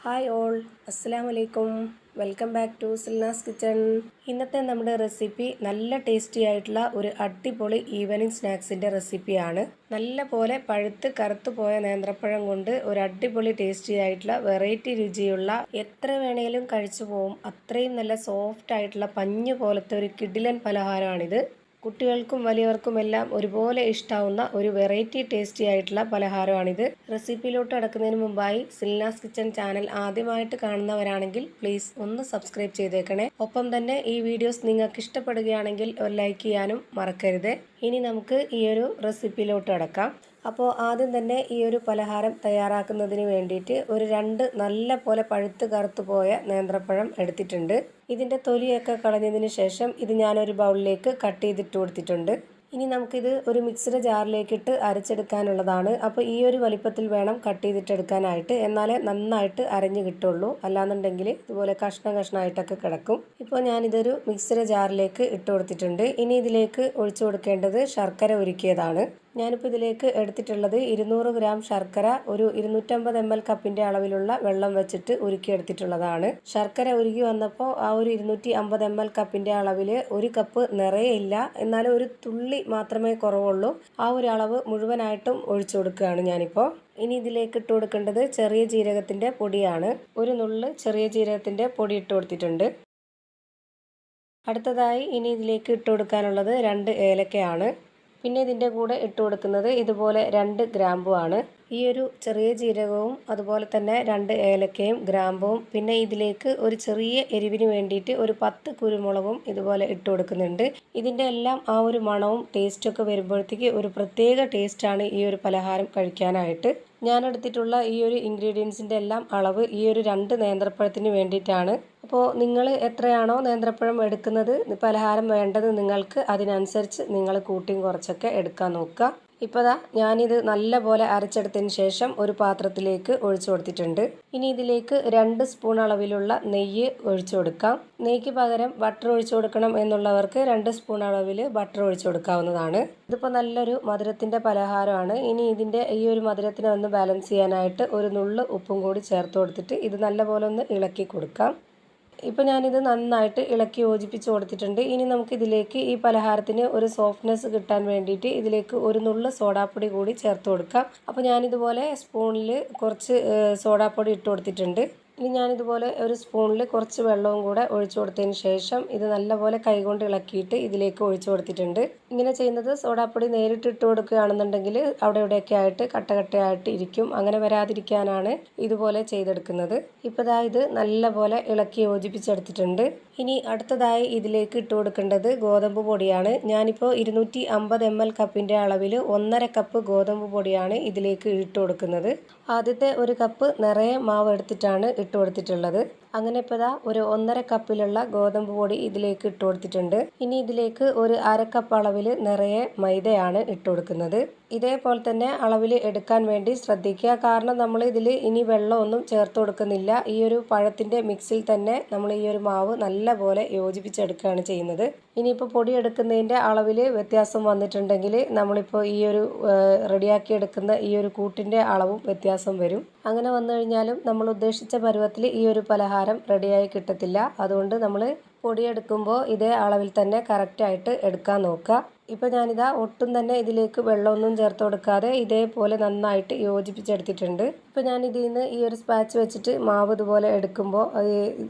Hi all, അസ്സലാമു അലൈക്കും. Welcome back to Silna's kitchen. ഇന്നത്തെ നമ്മുടെ റെസിപ്പി നല്ല ടേസ്റ്റി ആയിട്ടുള്ള ഒരു അടിപൊളി ഈവനിങ് സ്നാക്സിൻ്റെ റെസിപ്പിയാണ്. നല്ല പോലെ പഴുത്ത് കറുത്തു പോയ നേന്ത്രപ്പഴം കൊണ്ട് ഒരു അടിപൊളി ടേസ്റ്റി ആയിട്ടുള്ള വെറൈറ്റി രുചിയുള്ള എത്ര വേണേലും കഴിച്ചു പോവും അത്രയും നല്ല സോഫ്റ്റ് ആയിട്ടുള്ള പഞ്ഞു പോലത്തെ ഒരു കിടിലൻ പലഹാരമാണിത്. കുട്ടികൾക്കും വലിയവർക്കും എല്ലാം ഒരുപോലെ ഇഷ്ടാവുന്ന ഒരു വെറൈറ്റി ടേസ്റ്റി ആയിട്ടുള്ള പലഹാരമാണിത്. റെസിപ്പിയിലോട്ട് കടക്കുന്നതിന് മുമ്പായി സിൽനാസ് കിച്ചൺ ചാനൽ ആദ്യമായിട്ട് കാണുന്നവരാണെങ്കിൽ പ്ലീസ് ഒന്ന് സബ്സ്ക്രൈബ് ചെയ്തേക്കണേ. ഒപ്പം തന്നെ ഈ വീഡിയോസ് നിങ്ങൾക്ക് ഇഷ്ടപ്പെടുകയാണെങ്കിൽ ഒരു ലൈക്ക് ചെയ്യാനും മറക്കരുത്. ഇനി നമുക്ക് ഈ ഒരു റെസിപ്പിയിലോട്ട് കടക്കാം. അപ്പോൾ ആദ്യം തന്നെ ഈ ഒരു പലഹാരം തയ്യാറാക്കുന്നതിന് വേണ്ടിയിട്ട് ഒരു 2 നല്ല പോലെ പഴുത്ത് കറുത്തു പോയ നേന്ത്രപ്പഴം എടുത്തിട്ടുണ്ട്. ഇതിൻ്റെ തൊലിയൊക്കെ കളഞ്ഞതിന് ശേഷം ഇത് ഞാനൊരു ബൗളിലേക്ക് കട്ട് ചെയ്തിട്ട് കൊടുത്തിട്ടുണ്ട്. ഇനി നമുക്കിത് ഒരു മിക്സിയുടെ ജാറിലേക്കിട്ട് അരച്ചെടുക്കാനുള്ളതാണ്. അപ്പോൾ ഈ ഒരു വലിപ്പത്തിൽ വേണം കട്ട് ചെയ്തിട്ടെടുക്കാനായിട്ട്, എന്നാലേ നന്നായിട്ട് അരഞ്ഞ് കിട്ടുള്ളൂ. അല്ലാന്നുണ്ടെങ്കിൽ ഇതുപോലെ കഷ്ണമായിട്ടൊക്കെ കിടക്കും. ഇപ്പോൾ ഞാനിതൊരു മിക്സിയുടെ ജാറിലേക്ക് ഇട്ട് കൊടുത്തിട്ടുണ്ട്. ഇനി ഇതിലേക്ക് ഒഴിച്ചു കൊടുക്കേണ്ടത് ശർക്കര ഉരുക്കിയതാണ്. ഞാനിപ്പോൾ ഇതിലേക്ക് എടുത്തിട്ടുള്ളത് 200 ഗ്രാം ശർക്കര ഒരു 250 ml കപ്പിൻ്റെ അളവിലുള്ള വെള്ളം വെച്ചിട്ട് ഉരുക്കിയെടുത്തിട്ടുള്ളതാണ്. ശർക്കര ഉരുകി വന്നപ്പോൾ ആ ഒരു 250 ml കപ്പിൻ്റെ അളവിൽ ഒരു കപ്പ് നിറയെയില്ല, എന്നാലും ഒരു തുള്ളി മാത്രമേ കുറവുള്ളൂ. ആ ഒരു അളവ് മുഴുവനായിട്ടും ഒഴിച്ചു കൊടുക്കുകയാണ് ഞാനിപ്പോൾ. ഇനി ഇതിലേക്ക് ഇട്ട് കൊടുക്കേണ്ടത് ചെറിയ ജീരകത്തിൻ്റെ പൊടിയാണ്. ഒരു നുള്ള് ചെറിയ ജീരകത്തിൻ്റെ പൊടി ഇട്ട് കൊടുത്തിട്ടുണ്ട്. അടുത്തതായി ഇനി ഇതിലേക്ക് ഇട്ട് കൊടുക്കാനുള്ളത് 2 ഏലക്കയാണ്. പിന്നെ ഇതിൻ്റെ കൂടെ ഇട്ട് കൊടുക്കുന്നത് ഇതുപോലെ 2 ഗ്രാമ്പുമാണ്. ഈ ഒരു ചെറിയ ജീരകവും അതുപോലെ തന്നെ 2 ഏലക്കയും ഗ്രാമ്പും, പിന്നെ ഇതിലേക്ക് ഒരു ചെറിയ എരിവിന് വേണ്ടിയിട്ട് ഒരു 10 കുരുമുളകും ഇതുപോലെ ഇട്ട് കൊടുക്കുന്നുണ്ട്. ഇതിൻ്റെ എല്ലാം ആ ഒരു മണവും ടേസ്റ്റൊക്കെ വരുമ്പോഴത്തേക്ക് ഒരു പ്രത്യേക ടേസ്റ്റാണ് ഈ ഒരു പലഹാരം കഴിക്കാനായിട്ട്. ഞാൻ എടുത്തിട്ടുള്ള ഈ ഒരു ഇൻഗ്രീഡിയൻസിൻ്റെ എല്ലാം അളവ് ഈ ഒരു 2 നേന്ത്രപ്പഴത്തിന് വേണ്ടിയിട്ടാണ്. അപ്പോൾ നിങ്ങൾ എത്രയാണോ നേന്ത്രപ്പഴം എടുക്കുന്നത്, പലഹാരം വേണ്ടത് നിങ്ങൾക്ക്, അതിനനുസരിച്ച് നിങ്ങൾ കൂട്ടിയും കുറച്ചൊക്കെ എടുക്കാൻ നോക്കുക. ഇപ്പോൾ ദാ ഞാനിത് നല്ല പോലെ അരച്ചെടുത്തതിന് ശേഷം ഒരു പാത്രത്തിലേക്ക് ഒഴിച്ചു കൊടുത്തിട്ടുണ്ട്. ഇനി ഇതിലേക്ക് 2 സ്പൂൺ അളവിലുള്ള നെയ്യ് ഒഴിച്ചു കൊടുക്കാം. നെയ്ക്ക് പകരം ബട്ടർ ഒഴിച്ചു കൊടുക്കണം എന്നുള്ളവർക്ക് 2 സ്പൂൺ അളവിൽ ബട്ടർ ഒഴിച്ചു കൊടുക്കാവുന്നതാണ്. ഇതിപ്പോൾ നല്ലൊരു മധുരത്തിൻ്റെ പലഹാരമാണ്. ഇനി ഇതിൻ്റെ ഈ ഒരു മധുരത്തിനെ ഒന്ന് ബാലൻസ് ചെയ്യാനായിട്ട് ഒരു നുള്ള് ഉപ്പും കൂടി ചേർത്ത് കൊടുത്തിട്ട് ഇത് നല്ലപോലെ ഒന്ന് ഇളക്കി കൊടുക്കാം. ഇപ്പോൾ ഞാനിത് നന്നായിട്ട് ഇളക്കി യോജിപ്പിച്ച് കൊടുത്തിട്ടുണ്ട്. ഇനി നമുക്കിതിലേക്ക് ഈ പലഹാരത്തിന് ഒരു സോഫ്റ്റ്നെസ് കിട്ടാൻ വേണ്ടിയിട്ട് ഇതിലേക്ക് ഒരു നുള്ള് സോഡാപ്പൊടി കൂടി ചേർത്ത് കൊടുക്കാം. അപ്പോൾ ഞാനിതുപോലെ സ്പൂണിൽ കുറച്ച് സോഡാപ്പൊടി ഇട്ട് കൊടുത്തിട്ടുണ്ട്. ഇനി ഞാനിതുപോലെ ഒരു സ്പൂണിൽ കുറച്ച് വെള്ളവും കൂടെ ഒഴിച്ചു കൊടുത്തതിന് ശേഷം ഇത് നല്ലപോലെ കൈകൊണ്ട് ഇളക്കിയിട്ട് ഇതിലേക്ക് ഒഴിച്ചു കൊടുത്തിട്ടുണ്ട്. ഇങ്ങനെ ചെയ്യുന്നത് സോഡാപ്പൊടി നേരിട്ട് ഇട്ട് കൊടുക്കുകയാണെന്നുണ്ടെങ്കിൽ അവിടെ ഇവിടെയൊക്കെ ആയിട്ട് കട്ടയായിട്ട് ഇരിക്കും. അങ്ങനെ വരാതിരിക്കാനാണ് ഇതുപോലെ ചെയ്തെടുക്കുന്നത്. ഇപ്പോൾ ദാ ഇത് നല്ലപോലെ ഇളക്കി യോജിപ്പിച്ചെടുത്തിട്ടുണ്ട്. ഇനി അടുത്തതായി ഇതിലേക്ക് ഇട്ട് കൊടുക്കേണ്ടത് ഗോതമ്പ് പൊടിയാണ്. ഞാനിപ്പോൾ 250 ml കപ്പിൻ്റെ അളവിൽ 1.5 കപ്പ് ഗോതമ്പ് പൊടിയാണ് ഇതിലേക്ക് ഇട്ട് കൊടുക്കുന്നത്. ആദ്യത്തെ ഒരു കപ്പ് നിറയെ മാവ് എടുത്തിട്ടാണ് ഇട്ട് കൊടുത്തിട്ടുള്ളത്. അങ്ങനെ ഇപ്പോൾ ദാ ഒരു 1.5 കപ്പിലുള്ള ഗോതമ്പ് പൊടി ഇതിലേക്ക് ഇട്ട് കൊടുത്തിട്ടുണ്ട്. ഇനി ഇതിലേക്ക് ഒരു 1/2 കപ്പ് അളവിൽ നിറയെ മൈദയാണ് ഇട്ട് കൊടുക്കുന്നത്. ഇതേപോലെ തന്നെ അളവിൽ എടുക്കാൻ വേണ്ടി ശ്രദ്ധിക്കുക. കാരണം നമ്മൾ ഇതിൽ ഇനി വെള്ളമൊന്നും ചേർത്ത് കൊടുക്കുന്നില്ല. ഈ ഒരു പഴത്തിൻ്റെ മിക്സിൽ തന്നെ നമ്മൾ ഈ ഒരു മാവ് നല്ലപോലെ യോജിപ്പിച്ചെടുക്കുകയാണ് ചെയ്യുന്നത്. ഇനിയിപ്പോൾ പൊടി എടുക്കുന്നതിൻ്റെ അളവിൽ വ്യത്യാസം വന്നിട്ടുണ്ടെങ്കിൽ നമ്മളിപ്പോൾ ഈ ഒരു റെഡിയാക്കി എടുക്കുന്ന ഈ ഒരു കൂട്ടിൻ്റെ അളവും വ്യത്യാസം വരും. അങ്ങനെ വന്നു കഴിഞ്ഞാലും നമ്മൾ ഉദ്ദേശിച്ച പരുവത്തിൽ ഈ ഒരു പലഹാരം റെഡിയായി കിട്ടത്തില്ല. അതുകൊണ്ട് നമ്മൾ പൊടിയെടുക്കുമ്പോൾ ഇതേ അളവിൽ തന്നെ കറക്റ്റായിട്ട് എടുക്കാൻ നോക്കുക. ഇപ്പോൾ ഞാനിതാ ഒട്ടും തന്നെ ഇതിലേക്ക് വെള്ളമൊന്നും ചേർത്ത് കൊടുക്കാതെ ഇതേപോലെ നന്നായിട്ട് യോജിപ്പിച്ചെടുത്തിട്ടുണ്ട്. ഇപ്പോൾ ഞാൻ ഇതിൽ നിന്ന് ഈ ഒരു സ്പാച്ച് വെച്ചിട്ട് മാവ് ഇതുപോലെ എടുക്കുമ്പോൾ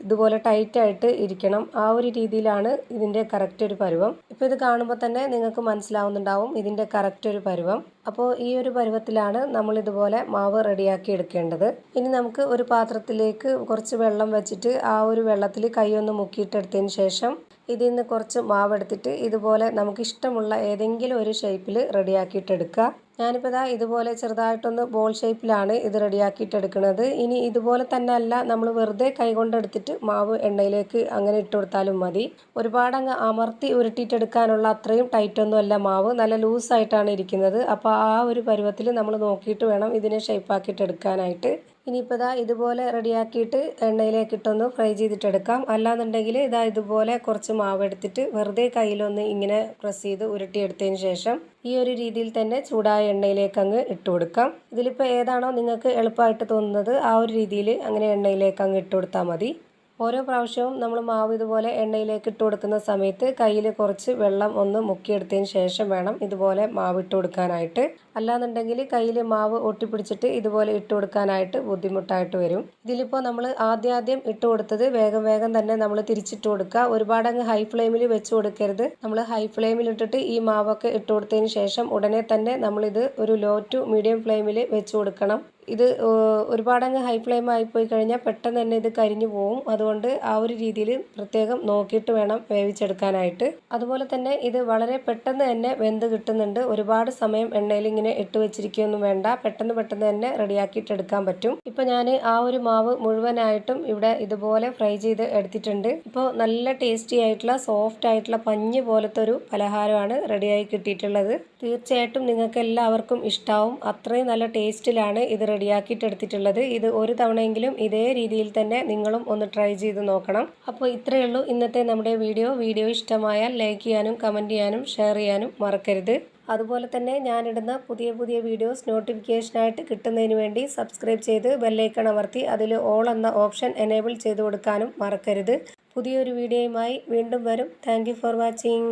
ഇതുപോലെ ടൈറ്റായിട്ട് ഇരിക്കണം. ആ ഒരു രീതിയിലാണ് ഇതിൻ്റെ കറക്റ്റ് ഒരു പരുവം. ഇപ്പോൾ ഇത് കാണുമ്പോൾ തന്നെ നിങ്ങൾക്ക് മനസ്സിലാവുന്നുണ്ടാവും ഇതിൻ്റെ കറക്റ്റ് ഒരു പരുവം. അപ്പോൾ ഈ ഒരു പരുവത്തിലാണ് നമ്മൾ ഇതുപോലെ മാവ് റെഡിയാക്കി എടുക്കേണ്ടത്. ഇനി നമുക്ക് ഒരു പാത്രത്തിലേക്ക് കുറച്ച് വെള്ളം വെച്ചിട്ട് ആ ഒരു വെള്ളത്തിൽ കൈയൊന്ന് മുക്കിയിട്ടെടുത്തതിന് ശേഷം ഇതിൽ നിന്ന് കുറച്ച് മാവ് എടുത്തിട്ട് ഇതുപോലെ നമുക്ക് ഇഷ്ടമുള്ള ഏതെങ്കിലും ഒരു ഷേപ്പിൽ റെഡിയാക്കിയിട്ടെടുക്കുക. ഞാനിപ്പോൾ ഇതാ ഇതുപോലെ ചെറുതായിട്ടൊന്ന് ബോൾ ഷേപ്പിലാണ് ഇത് റെഡിയാക്കിയിട്ടെടുക്കുന്നത്. ഇനി ഇതുപോലെ തന്നെ അല്ല, നമ്മൾ വെറുതെ കൈകൊണ്ടെടുത്തിട്ട് മാവ് എണ്ണയിലേക്ക് അങ്ങനെ ഇട്ട് കൊടുത്താലും മതി. ഒരുപാട് അങ്ങ് അമർത്തി ഉരുട്ടിയിട്ടെടുക്കാനുള്ള അത്രയും ടൈറ്റൊന്നും അല്ല മാവ്, നല്ല ലൂസായിട്ടാണ് ഇരിക്കുന്നത്. അപ്പോൾ ആ ഒരു പരുവത്തിൽ നമ്മൾ നോക്കിയിട്ട് വേണം ഇതിനെ ഷേപ്പാക്കിയിട്ടെടുക്കാനായിട്ട്. ഇനിയിപ്പോൾ ഇതാ ഇതുപോലെ റെഡിയാക്കിയിട്ട് എണ്ണയിലേക്ക് ഇട്ടൊന്ന് ഫ്രൈ ചെയ്തിട്ടെടുക്കാം. അല്ലാന്നുണ്ടെങ്കിൽ ഇതാ ഇതുപോലെ കുറച്ച് മാവ് എടുത്തിട്ട് വെറുതെ കയ്യിലൊന്ന് ഇങ്ങനെ പ്രസ് ചെയ്ത് ഉരുട്ടിയെടുത്തതിന് ശേഷം ഈ ഒരു രീതിയിൽ തന്നെ ചൂടായ എണ്ണയിലേക്ക് അങ്ങ് ഇട്ട് കൊടുക്കാം. ഇതിലിപ്പോൾ ഏതാണോ നിങ്ങൾക്ക് എളുപ്പമായിട്ട് തോന്നുന്നത് ആ ഒരു രീതിയിൽ അങ്ങനെ എണ്ണയിലേക്ക് അങ്ങ് ഇട്ട് കൊടുത്താൽ മതി. ഓരോ പ്രാവശ്യവും നമ്മൾ മാവ് ഇതുപോലെ എണ്ണയിലേക്ക് ഇട്ട് കൊടുക്കുന്ന സമയത്ത് കയ്യിൽ കുറച്ച് വെള്ളം ഒന്ന് മുക്കിയെടുത്തതിന് ശേഷം വേണം ഇതുപോലെ മാവ് ഇട്ട് കൊടുക്കാനായിട്ട്. അല്ലാന്നുണ്ടെങ്കിൽ കയ്യിൽ മാവ് ഒട്ടിപ്പിടിച്ചിട്ട് ഇതുപോലെ ഇട്ട് കൊടുക്കാനായിട്ട് ബുദ്ധിമുട്ടായിട്ട് വരും. ഇതിലിപ്പോൾ നമ്മൾ ആദ്യം ഇട്ട് കൊടുത്തത് വേഗം തന്നെ നമ്മൾ തിരിച്ചിട്ട് കൊടുക്കുക. ഒരുപാട് അങ്ങ് ഹൈ ഫ്ലെയിമിൽ വെച്ച് കൊടുക്കരുത്. നമ്മൾ ഹൈ ഫ്ലെയിമിൽ ഇട്ടിട്ട് ഈ മാവൊക്കെ ഇട്ട് കൊടുത്തതിന് ശേഷം ഉടനെ തന്നെ നമ്മളിത് ഒരു ലോ ടു മീഡിയം ഫ്ലെയിമിൽ വെച്ച് കൊടുക്കണം. ഇത് ഒരുപാടങ്ങ് ഹൈ ഫ്ലെയിം ആയിപ്പോയി കഴിഞ്ഞാൽ പെട്ടെന്ന് തന്നെ ഇത് കരിഞ്ഞു പോവും. അതുകൊണ്ട് ആ ഒരു രീതിയിൽ പ്രത്യേകം നോക്കിയിട്ട് വേണം വേവിച്ചെടുക്കാനായിട്ട്. അതുപോലെ തന്നെ ഇത് വളരെ പെട്ടെന്ന് തന്നെ വെന്ത് കിട്ടുന്നുണ്ട്. ഒരുപാട് സമയം എണ്ണയിൽ ഇങ്ങനെ ഇട്ട് വെച്ചിരിക്കുകയൊന്നും വേണ്ട. പെട്ടെന്ന് തന്നെ റെഡിയാക്കിയിട്ട് എടുക്കാൻ പറ്റും. ഇപ്പോൾ ഞാൻ ആ ഒരു മാവ് മുഴുവനായിട്ടും ഇവിടെ ഇതുപോലെ ഫ്രൈ ചെയ്ത് എടുത്തിട്ടുണ്ട്. ഇപ്പോൾ നല്ല ടേസ്റ്റി ആയിട്ടുള്ള സോഫ്റ്റ് ആയിട്ടുള്ള പഞ്ഞ് പോലത്തെ ഒരു പലഹാരമാണ് റെഡിയായി കിട്ടിയിട്ടുള്ളത്. തീർച്ചയായിട്ടും നിങ്ങൾക്ക് എല്ലാവർക്കും ഇഷ്ടാവും. അത്രയും നല്ല ടേസ്റ്റിലാണ് ഇത് റെഡിയാക്കിയിട്ട് എടുത്തിട്ടുള്ളത്. ഇത് ഒരു തവണയെങ്കിലും ഇതേ രീതിയിൽ തന്നെ നിങ്ങളും ഒന്ന് ട്രൈ ചെയ്ത് നോക്കണം. അപ്പോൾ ഇത്രയേ ഉള്ളൂ ഇന്നത്തെ നമ്മുടെ വീഡിയോ ഇഷ്ടമായാൽ ലൈക്ക് ചെയ്യാനും കമൻറ്റ് ചെയ്യാനും ഷെയർ ചെയ്യാനും മറക്കരുത്. അതുപോലെ തന്നെ ഞാനിടുന്ന പുതിയ വീഡിയോസ് നോട്ടിഫിക്കേഷനായിട്ട് കിട്ടുന്നതിന് വേണ്ടി സബ്സ്ക്രൈബ് ചെയ്ത് ബെല്ലൈക്കൺ അമർത്തി അതിൽ ഓൾ എന്ന ഓപ്ഷൻ എനേബിൾ ചെയ്ത് കൊടുക്കാനും മറക്കരുത്. പുതിയൊരു വീഡിയോയുമായി വീണ്ടും വരും. Thank you for watching.